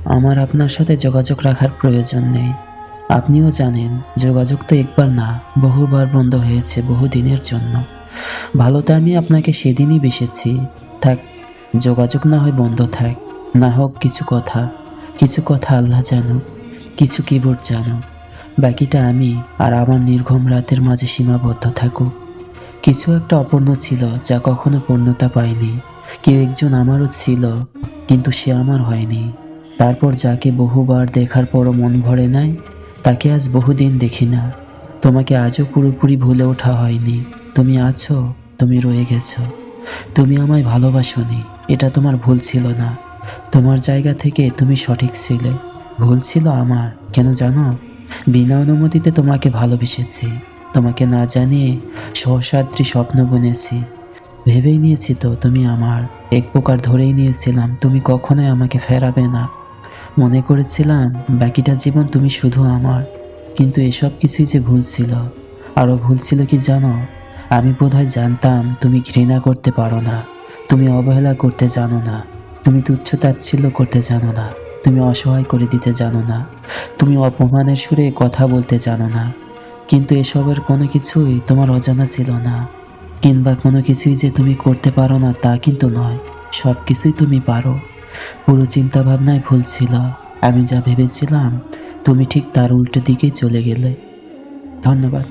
আমার আপনার সাথে যোগাযোগ রাখার প্রয়োজন নেই। আপনিও জানেন যোগাযোগ তো একবার না, বহুবার বন্ধ হয়েছে বহুদিনের জন্য। ভালোতে আমি আপনাকে সেদিনই বেসেছি। থাক, যোগাযোগ না হয় বন্ধ থাক, না হোক কিছু কথা আল্লাহ জানুক, কিছু কিবোর্ড জানুক। বাকিটা আমি আর আমার নির্ঘুম রাতের মাঝে সীমাবদ্ধ থাকুক। কিছু একটা অপূর্ণ ছিল যা কখনো পূর্ণতা পায়নি। কেউ একজন আমারও ছিল, কিন্তু সে আমার হয়নি। তারপর যাকে বহুবার দেখার পরও মন ভরে নাই, তাকে আজ বহুদিন দেখি না। তোমাকে আজও পুরোপুরি ভুলে ওঠা হয়নি। তুমি আছো, তুমি রয়ে গেছো। তুমি আমায় ভালোবাসোনি, এটা তোমার ভুল ছিল না। তোমার জায়গা থেকে তুমি সঠিক ছিলে। ভুল ছিল আমার, কেন জানো? বিনা অনুমতিতে তোমাকে ভালোবেসেছি। তোমাকে না জানিয়ে সহস্রাদ্রি স্বপ্ন বুনেছি। ভেবেই নিয়েছি তো তুমি আমার, এক প্রকার ধরেই নিয়েছিলাম তুমি কখনোই আমাকে ফেরাবে না। মনে করেছিলাম বাকিটা জীবন তুমি শুধু আমার। কিন্তু এসব কিছুই যে ভুল ছিল। আরও ভুল ছিল কি জানো? আমি বোধহয় জানতাম তুমি ঘৃণা করতে পারো না, তুমি অবহেলা করতে জানো না, তুমি তুচ্ছ-তাচ্ছিল্য করতে জানো না, তুমি অসহায় করে দিতে জানো না, তুমি অপমানের সুরে কথা বলতে জানো না। কিন্তু এসবের কোনো কিছুই তোমার অজানা ছিল না। কিংবা কোনো কিছুই যে তুমি করতে পারো না তা কিন্তু নয়, সব কিছুই তুমি পারো। পুরো চিন্তাভাবনায় ভুল ছিল। আমি যা ভেবেছিলাম তুমি ঠিক তার উল্টো দিকেই চলে গেলে। ধন্যবাদ।